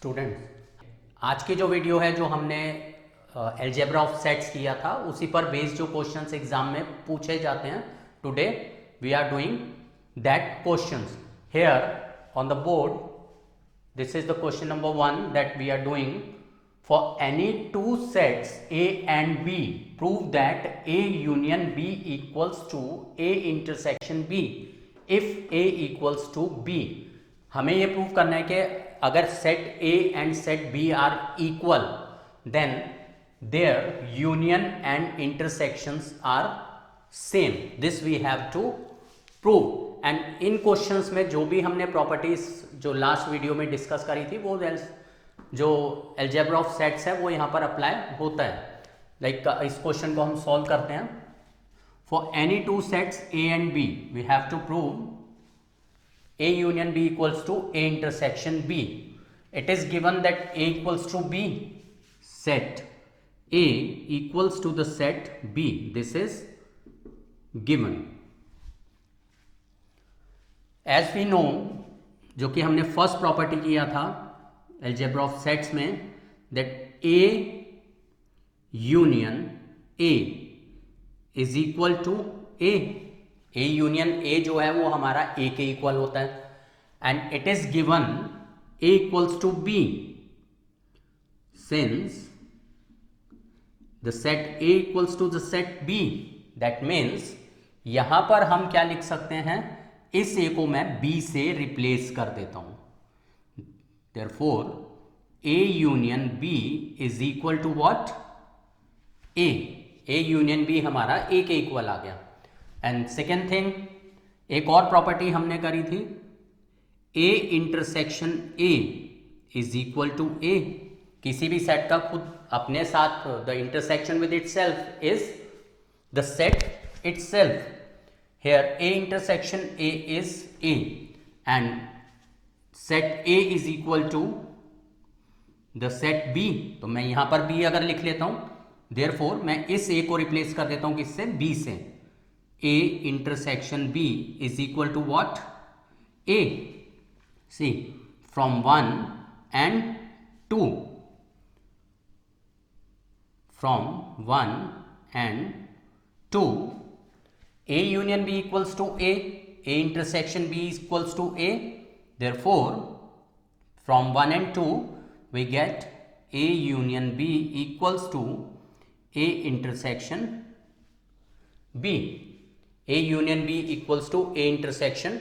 Students, आज की जो वीडियो है जो हमने अलजेब्रा ऑफ सेट्स किया था उसी पर बेस्ड जो क्वेश्चंस एग्जाम में पूछे जाते हैं, today we are doing that questions here on the board. This is the question number 1 that we are doing. For any two sets A and B, prove that A union B equals to A intersection B if A equals to B. हमें ये prove करना है कि अगर set A and set B are equal, then their union and intersections are same. This we have to prove. And in questions में जो भी हमने प्रॉपर्टीज जो लास्ट वीडियो में डिस्कस करी थी वो जो अलजेब्रा ऑफ सेट्स है वो यहाँ पर अप्लाई होता है. लाइक इस क्वेश्चन को हम सॉल्व करते हैं. For any two sets A and B we have to prove A union B equals to A intersection B. It is given that A equals to B, set A equals to the set B. This is given. As we know, जो कि हमने first property किया था algebra of sets में, that A union A is equal to A. A union A जो है वो हमारा ए के इक्वल होता है. And it is given A equals to B since the set A equals to the set B. That means यहां पर हम क्या लिख सकते हैं, इस ए को मैं बी से रिप्लेस कर देता हूं. Therefore, A union B is equal to what? A. A union B हमारा A के इक्वल आ गया. एंड सेकेंड थिंग, एक और प्रॉपर्टी हमने करी थी, A intersection A is equal to A. किसी भी सेट का खुद अपने साथ the intersection with itself is the set itself. Here A intersection A is A and set A is equal to the set B. तो मैं यहां पर B अगर लिख लेता हूं, देयरफॉर मैं इस A को रिप्लेस कर देता हूं किससे, B से. A intersection B is equal to what, A. See, from 1 and 2, from 1 and 2, A union B equals to A. A intersection B equals to A. Therefore, from 1 and 2 we get A union B equals to A intersection B. A union B equals to A intersection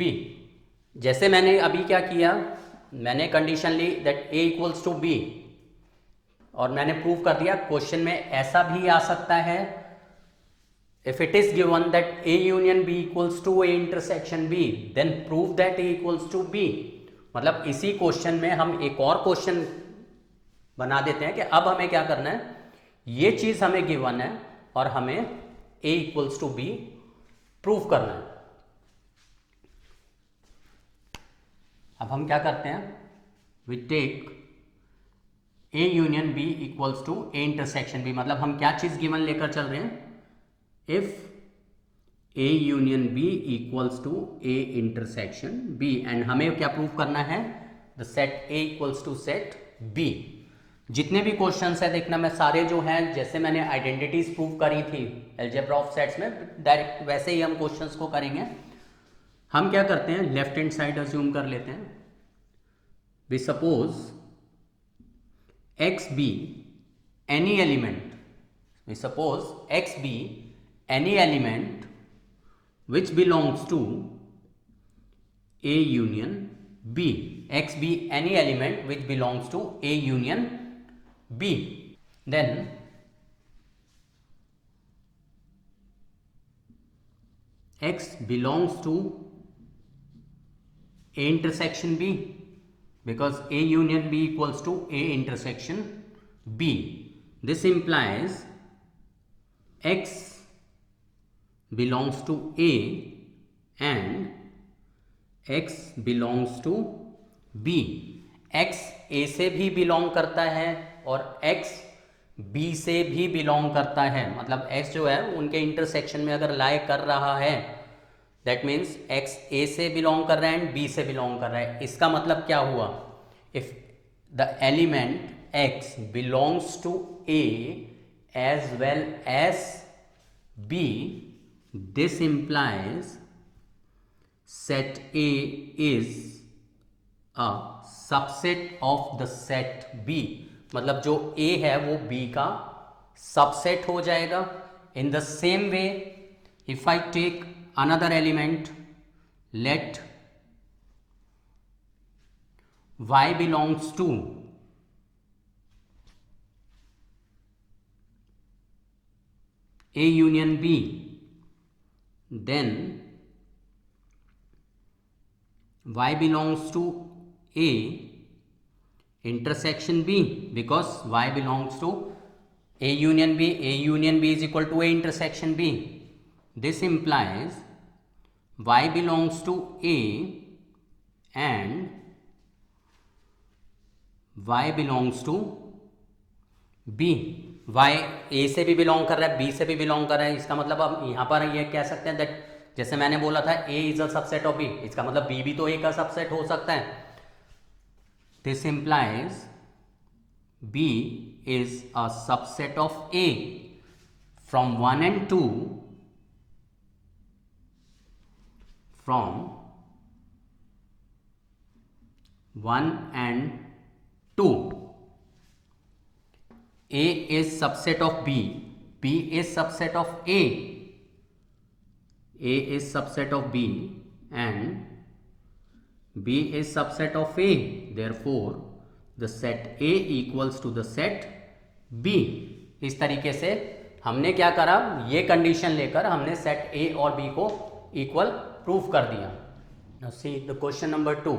B. जैसे मैंने अभी क्या किया, मैंने condition ली that A equals to B और मैंने prove कर दिया. क्वेश्चन में ऐसा भी आ सकता है, if it is given that A union B equals to A intersection B, then prove that A equals to B. मतलब इसी क्वेश्चन में हम एक और क्वेश्चन बना देते हैं कि अब हमें क्या करना है, ये चीज हमें गिवन है और हमें A equals to B prove करना है. अब हम क्या करते हैं, we take A union B equals to A intersection B. मतलब हम क्या चीज गिवन लेकर चल रहे हैं, if A union B equals to A intersection B. And हमें क्या प्रूव करना है, the set A equals to set B. जितने भी क्वेश्चंस है देखना, मैं सारे जो हैं जैसे मैंने आइडेंटिटीज प्रूव करी थी अलजेब्रा ऑफ सेट्स में, डायरेक्ट वैसे ही हम क्वेश्चंस को करेंगे. हम क्या करते हैं, लेफ्ट हैंड साइड अज्यूम कर लेते हैं. We suppose x be any element, we suppose x be any element which belongs to A union B. X be any element which belongs to A union B. Then X belongs to A intersection B because A union B equals to A intersection B. This implies X belongs to A and X belongs to B. X A से भी belong करता है और X B से भी belong करता है. मतलब X जो है उनके इंटरसेक्शन में अगर लाई कर रहा है, दैट मीन्स X A से बिलोंग कर रहा है एंड B से बिलोंग कर रहा है. इसका मतलब क्या हुआ, if the element x belongs to A as well as B, this implies set A is a subset of the set B. मतलब जो A है वो B का सबसेट हो जाएगा. In the same way, if I take another element, let y belongs to A union B, then y belongs to A intersection B, because y belongs to A union B. A union B is equal to A intersection B. This implies y belongs to A and y belongs to B. y A से भी belong कर रहा है, B से भी belong कर रहा है. इसका मतलब अब यहाँ पर ये कह सकते हैं दैट, जैसे मैंने बोला था A is a subset of B, इसका मतलब B भी तो A का सबसेट हो सकता है. This implies B is a subset of A from 1 and 2, from 1 and 2. A is subset of B, B is subset of A is subset of B and B is subset of A. Therefore, the set A equals to the set B. इस तरीके से हमने क्या करा, ये condition लेकर हमने set A और B को इक्वल प्रूफ कर दिया. Now see the question number 2.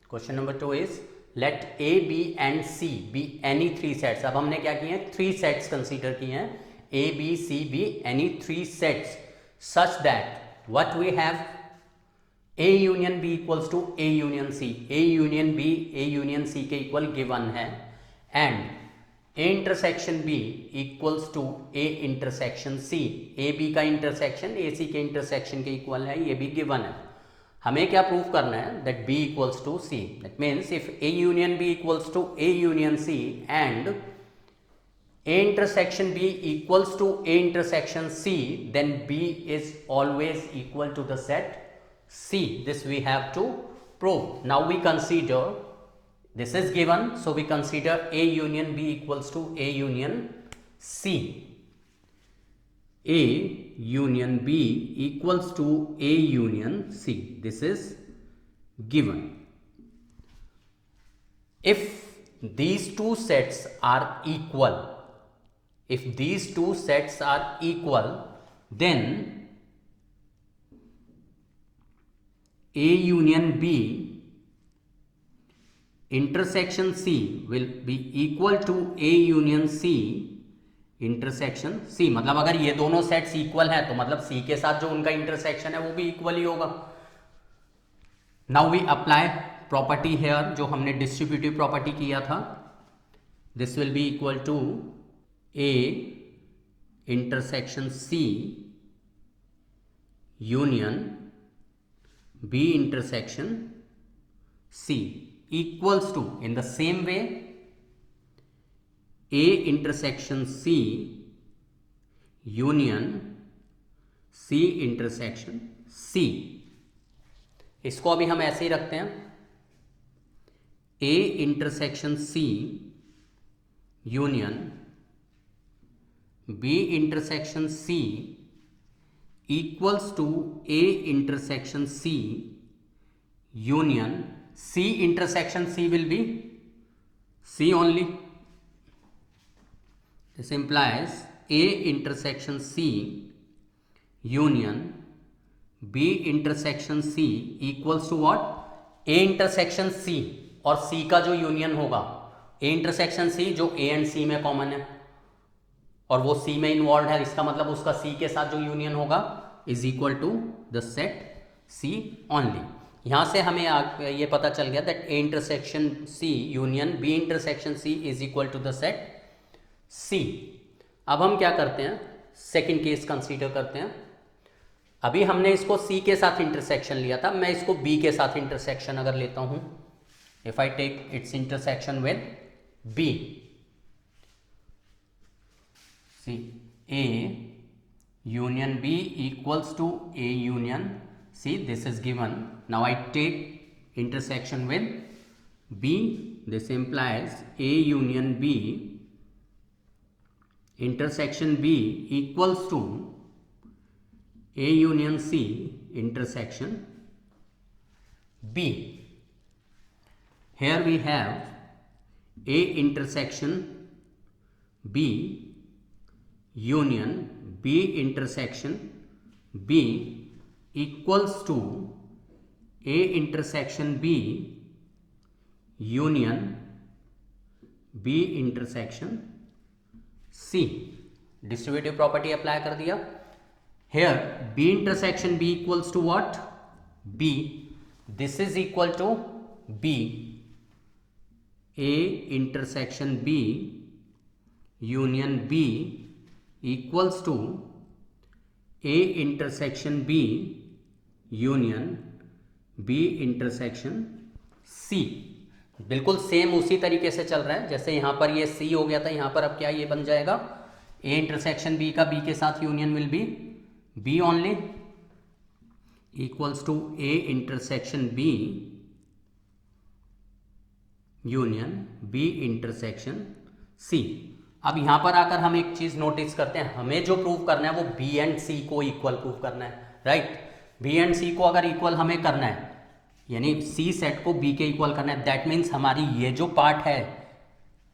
Question number 2 is let A, B and C be any three sets. अब हमने क्या किए हैं, 3 sets कंसीडर किए हैं. A, B, C be any 3 sets such that what we have, A union B equals to A union C. A union B, A union C के equal given है and A intersection B equals to A intersection C. A B का intersection A C के intersection के equal है, ये भी given है. हमें क्या प्रूफ करना है, that B equals to C. That means if A union B equals to A union C and A intersection B equals to A intersection C, then B is always equal to the set C. This we have to prove. Now we consider, this is given, so we consider A union B equals to A union C. A union B equals to A union C. This is given. If these two sets are equal, if these two sets are equal, then A union B intersection C will be equal to A union C intersection C. मतलब अगर ये दोनों sets equal हैं तो मतलब C के साथ जो उनका इंटरसेक्शन है वो भी इक्वल ही होगा. Now we apply property here, जो हमने डिस्ट्रीब्यूटिव प्रॉपर्टी किया था. This will be equal to A intersection C union B intersection C equals to, in the same way, A intersection C union C intersection C. इसको अभी हम ऐसे ही रखते हैं. A intersection C union B intersection C equals to A intersection C union C intersection C will be C only. This implies A intersection C union B intersection C equals to what? A intersection C और C का जो union होगा, A intersection C जो A and C में common है और वो C में इन्वॉल्व है, इसका मतलब उसका C के साथ जो यूनियन होगा is equal to the set C only. यहाँ से हमें ये पता चल गया that A intersection C union B intersection C is equal to the set C. अब हम क्या करते हैं, सेकंड केस कंसीडर करते हैं. अभी हमने इसको C के साथ इंटरसेक्शन लिया था, मैं इसको B के साथ इंटरसेक्शन अगर लेता हूं if I take its intersection with B. See, A union B equals to A union C. This is given. Now I take intersection with B. This implies A union B intersection B equals to A union C intersection B. Here we have A intersection B union B intersection B equals to A intersection B union B intersection C. Distributive property apply कर दिया. Here B intersection B equals to what? B. This is equal to B. A intersection B union B equals to A intersection B union B intersection C. बिल्कुल same उसी तरीके से चल रहा है जैसे यहाँ पर ये C हो गया था, यहाँ पर अब क्या ये बन जाएगा A इंटरसेक्शन B का B के साथ union will be B only equals to A intersection B union B intersection C. अब यहाँ पर आकर हम एक चीज नोटिस करते हैं, हमें जो प्रूव करना है वो B एंड C को इक्वल प्रूव करना है, राइट. B एंड C को अगर इक्वल हमें करना है यानी C सेट को B के इक्वल करना है, दैट मीन्स हमारी ये जो पार्ट है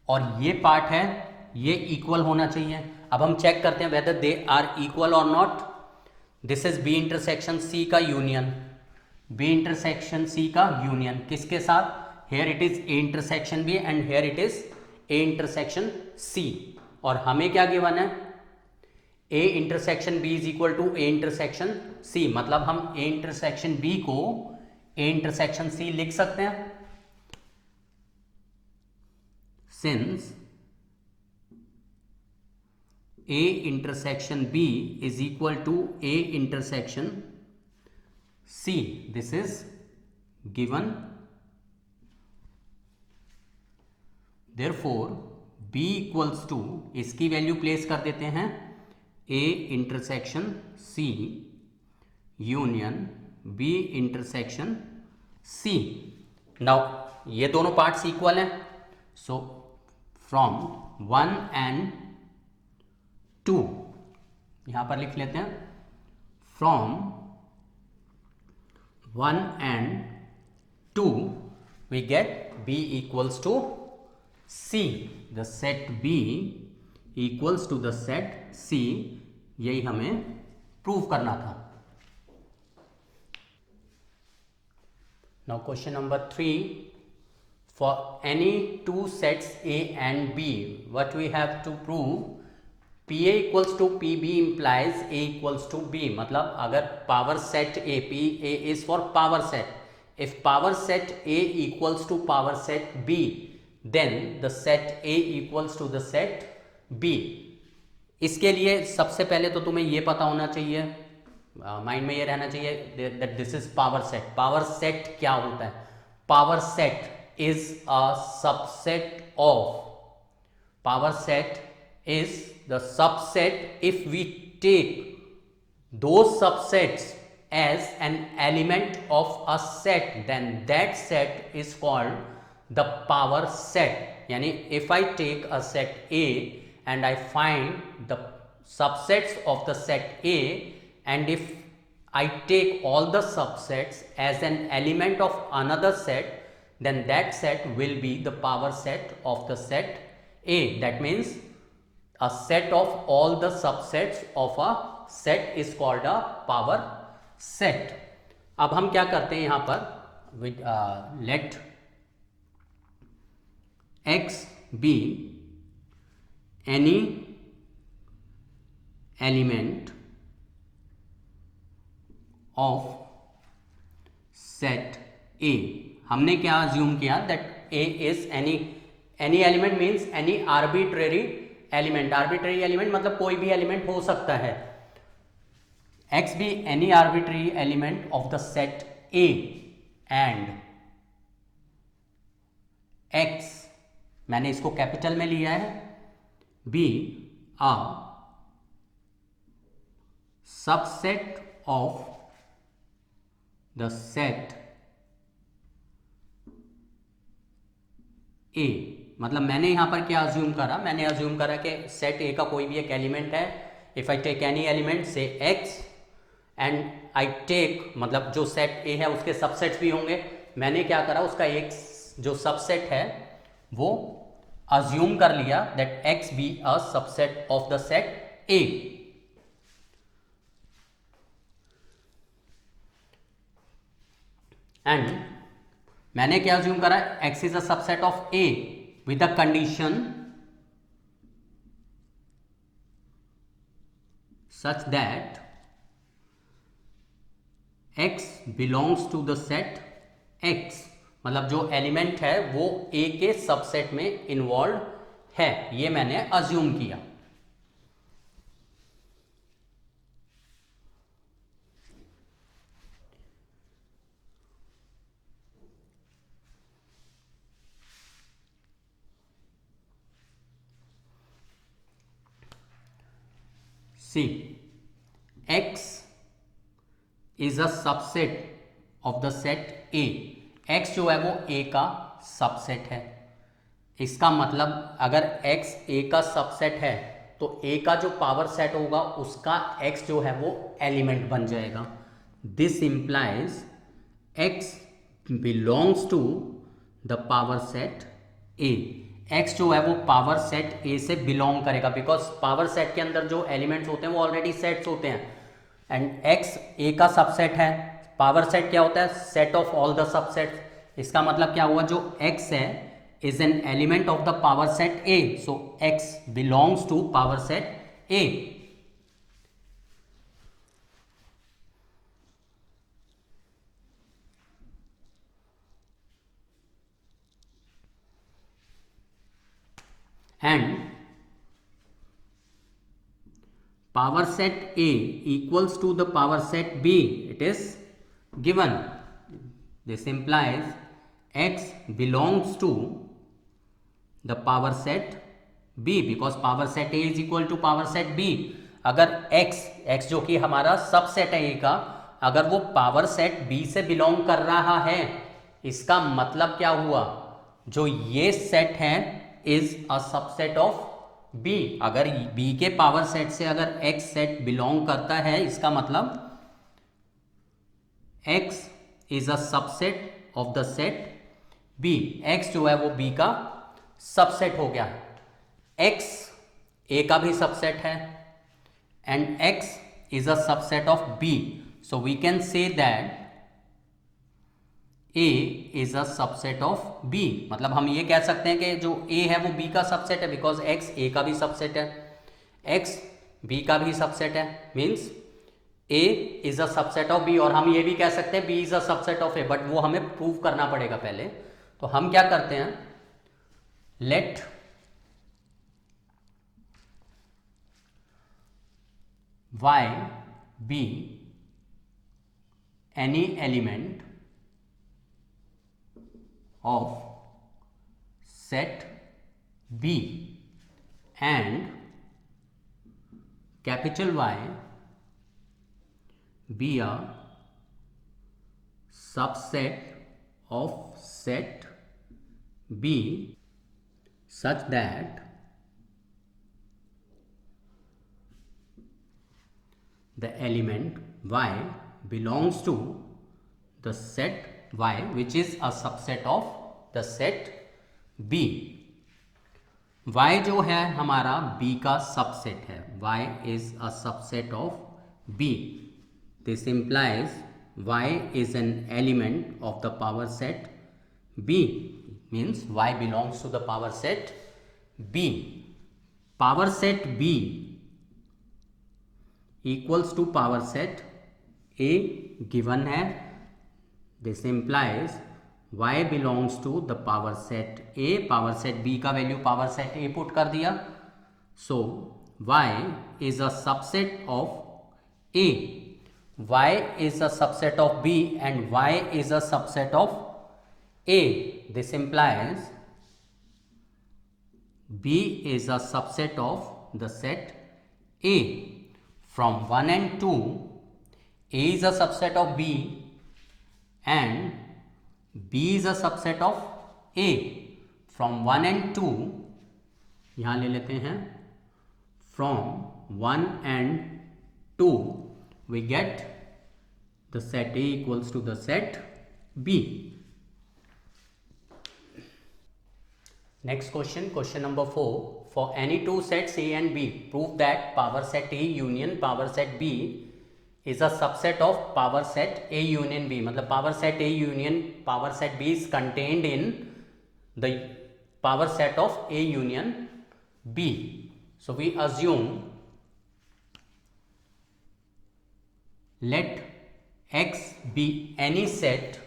और ये पार्ट है ये इक्वल होना चाहिए. अब हम चेक करते हैं वेदर दे आर इक्वल और not. This is B intersection C का यूनियन, B इंटरसेक्शन C का यूनियन किसके साथ? Here it is A intersection B and here it is A intersection C. और हमें क्या गिवन है? A intersection B is equal to A intersection C. मतलब हम A इंटरसेक्शन B को A इंटरसेक्शन C लिख सकते हैं. Since A intersection B is equal to A intersection C, this is given. Therefore B equals to, इसकी value place कर देते हैं A intersection C union B intersection C. Now ये दोनों पार्ट्स इक्वल हैं, सो फ्रॉम 1 एंड 2 यहां पर लिख लेते हैं. From 1 and 2 we get B equals to C. The set B equals to the set C. यही हमें प्रूव करना था. Now question number 3. For any two sets A and B, what we have to prove? PA equals to PB implies A equals to B. मतलब अगर power set A, PA is for power set. If power set A equals to power set B, then the set A equals to the set B. इसके लिए सबसे पहले तो तुम्हें ये पता होना चाहिए, माइंड में ये रहना चाहिए that this is power set. Power set क्या होता है? Power set is a subset of, power set is the subset if we take those subsets as an element of a set, then that set is called the power set. यानी if I take a set A and I find the subsets of the set A, and if I take all the subsets as an element of another set, then that set will be the power set of the set A. That means a set of all the subsets of a set is called a power set. अब हम क्या करते हैं यहाँ पर, let X be any element of set A. हमने क्या assume किया that A is any element means any arbitrary element. arbitrary element मतलब कोई भी element हो सकता है. X be any arbitrary element of the set A and x, मैंने इसको कैपिटल में लिया है, B a subset of the set ए। मतलब मैंने यहां पर क्या अज्यूम करा, मैंने अज्यूम करा कि सेट ए का कोई भी एक एलिमेंट है, if I take any element से x एंड आई टेक, मतलब जो सेट ए है उसके सबसेट्स भी होंगे, मैंने क्या करा उसका एक जो सबसेट है वो अज्यूम कर लिया that x be a subset of the set A. And मैंने क्या अज्यूम करा, x is a subset of a with the condition such that x belongs to the set x, मतलब जो एलिमेंट है वो a के सबसेट में involve है, ये मैंने अज्यूम किया। सी x is a subset of the set A, x जो है वो a का सबसेट है। इसका मतलब अगर x a का सबसेट है तो a का जो पावर सेट होगा उसका x जो है वो एलिमेंट बन जाएगा। This implies x belongs to the power set a, x जो है वो पावर सेट a से बिलोंग करेगा, बिकॉज पावर सेट के अंदर जो एलिमेंट्स होते हैं वो ऑलरेडी सेट्स होते हैं, एंड x a का सबसेट है। पावर सेट क्या होता है, set of all the subsets. इसका मतलब क्या हुआ, जो x है is an element of the power set a, so x belongs to power set a। And power set A equals to the power set B, it is given. This implies x belongs to the power set B because power set A is equal to power set B. अगर x जो कि हमारा subset है A का, अगर वो power set B से belong कर रहा है, इसका मतलब क्या हुआ, जो ये सेट है is a subset of B। अगर B के पावर सेट से अगर X सेट बिलोंग करता है, इसका मतलब X is a subset of the set B। X जो है वो B का सबसेट हो गया। X A का भी सबसेट है and X is a subset of B, so we can say that A is a subset of B। मतलब हम ये कह सकते हैं कि जो A है वो B का सबसेट है, बिकॉज X A का भी सबसेट है, X B का भी सबसेट है, means A is a subset of B। और हम ये भी कह सकते हैं B is a subset of A, but वो हमें प्रूव करना पड़ेगा पहले। तो हम क्या करते हैं, late Y be any element of set B and capital Y be a subset of set B such that the element Y belongs to the set Y which is a subset of the set B। Y जो है हमारा B का subset है, Y is a subset of B। This implies Y is an element of the power set B, means Y belongs to the power set B। Power set B equals to power set A given है, this implies y belongs to the power set A। power set B का value power set A put कर दिया, so y is a subset of A, y is a subset of B and y is a subset of A। this implies B is a subset of the set A. From 1 and 2, A is a subset of B and B is a subset of A. From 1 and 2, यहाँ ले लेते हैं, from 1 and 2 we get the set A equals to the set B. Next question, question number 4. For any two sets A and B, prove that power set A union power set B is a subset of power set A union B. मतलब power set A union power set B is contained in the power set of A union B. So we assume let X be any set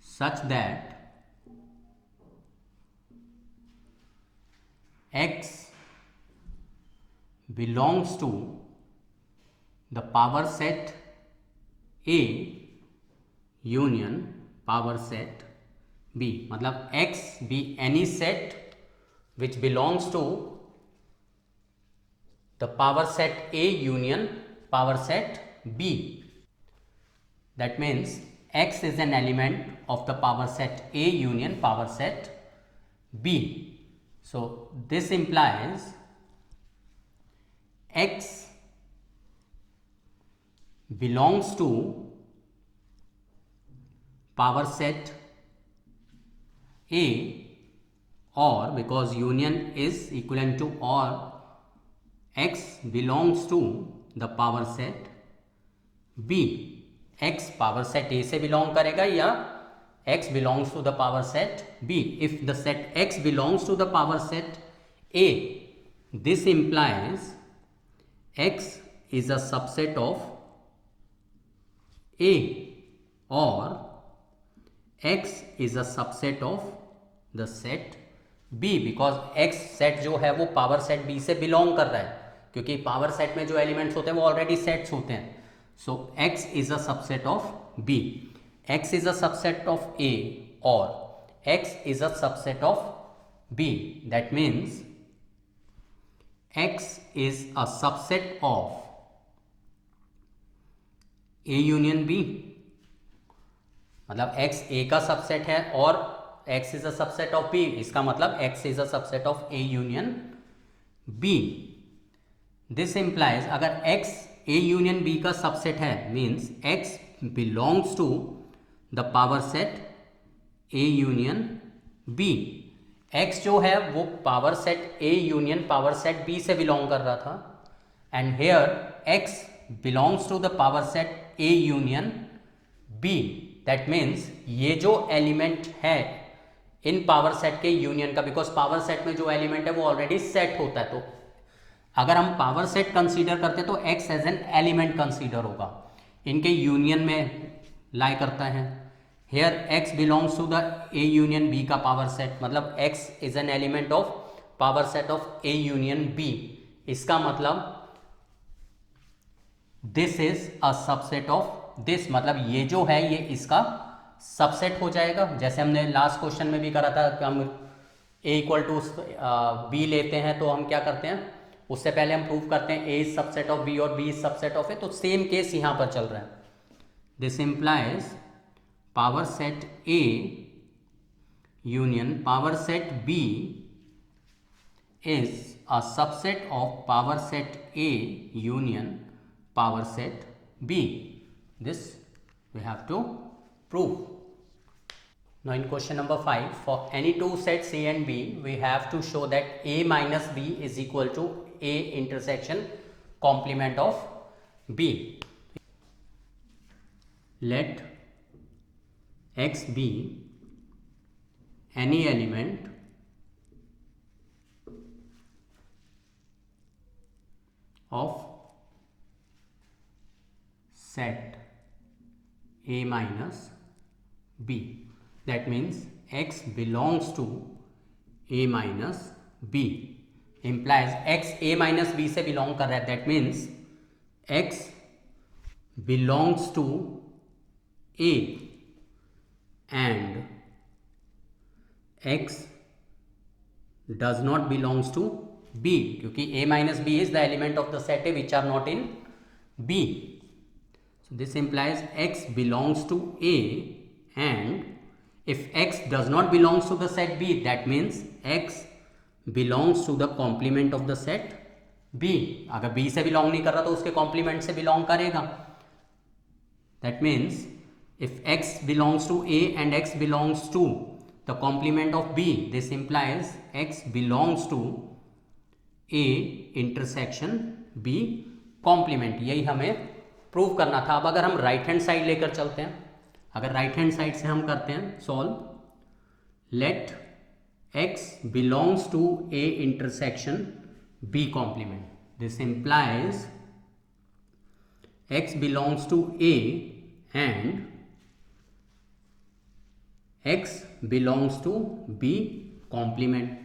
such that X belongs to the power set A union power set B. मतलब X be any set which belongs to the power set A union power set B. That means X is an element of the power set A union power set B. So this implies X belongs to power set A, or because union is equivalent to or, X belongs to the power set B. X power set A से belong करेगा या X belongs to the power set B. If the set X belongs to the power set A, this implies X is a subset of A, or X is a subset of the set B, because X set जो है वो power set B से belong कर रहा है, क्योंकि power set में जो elements होते हैं वो already sets होते हैं. So X is a subset of B. X is a subset of A, or X is a subset of B. That means X is a subset of A union B. मतलब X A का subset है और X is a subset of B. इसका मतलब X is a subset of A union B. This implies अगर X A union B का subset है, means X belongs to the power set A union B. X जो है वो power set A union power set B से belong कर रहा था, and here X belongs to the power set A union B. That means ये जो element है इन पावर सेट के यूनियन का, बिकॉज पावर सेट में जो एलिमेंट है वो ऑलरेडी सेट होता है, तो अगर हम पावर सेट कंसीडर करते तो X as an element consider होगा, इनके यूनियन में लाई करता है. Here X belongs to the A union B का पावर सेट, मतलब X is an element of power set of A union B. इसका मतलब this is a subset of this, मतलब ये जो है ये इसका सबसेट हो जाएगा. जैसे हमने लास्ट क्वेश्चन में भी करा था कि हम A इक्वल टू B लेते हैं तो हम क्या करते हैं, उससे पहले हम प्रूव करते हैं A is subset of B और B is subset of A. तो सेम केस यहाँ पर चल रहा है. This implies power set A union power set B is a subset of power set A union power set B. This we have to prove. Now in question number 5, for any two sets A and B, we have to show that A minus B is equal to A intersection complement of B. Let X be any element of set A minus B. That means X belongs to A minus B. Implies X A minus B से belong कर रहा है. That means X belongs to A. and x does not belongs to B, क्योंकि a minus b is the element of the set A which are not in B. So this implies x belongs to A, and if x does not belongs to the set B, that means x belongs to the complement of the set B. अगर B से belong नहीं कर रहा तो उसके complement से belong करेगा. That means if x belongs to A and x belongs to the complement of B, this implies x belongs to A intersection B complement. यही हमें प्रूव करना था. अब अगर हम राइट हैंड साइड लेकर चलते हैं, अगर राइट हैंड साइड से हम करते हैं solve, let x belongs to A intersection B complement. This implies x belongs to A and x belongs to B complement.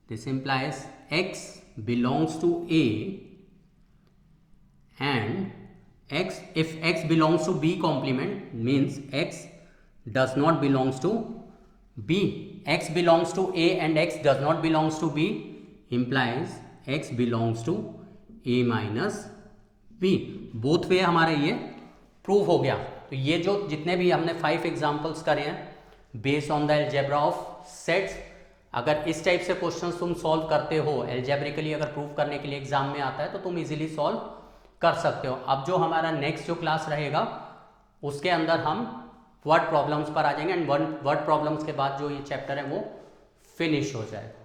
This implies x belongs to A and x, if x belongs to B complement, means x does not belongs to B. X belongs to A and x does not belongs to B implies x belongs to A minus B. Both way हमारे ये prove हो गया. तो ये जो जितने भी हमने 5 एग्जाम्पल्स करे हैं based on the algebra of sets, अगर इस टाइप से क्वेश्चंस तुम सॉल्व करते हो अलजेब्रिकली, अगर प्रूव करने के लिए एग्जाम में आता है तो तुम इजीली सॉल्व कर सकते हो. अब जो हमारा नेक्स्ट जो क्लास रहेगा उसके अंदर हम वर्ड प्रॉब्लम्स पर आ जाएंगे, एंड वर्ड प्रॉब्लम्स के बाद जो ये चैप्टर है वो फिनिश हो जाएगा.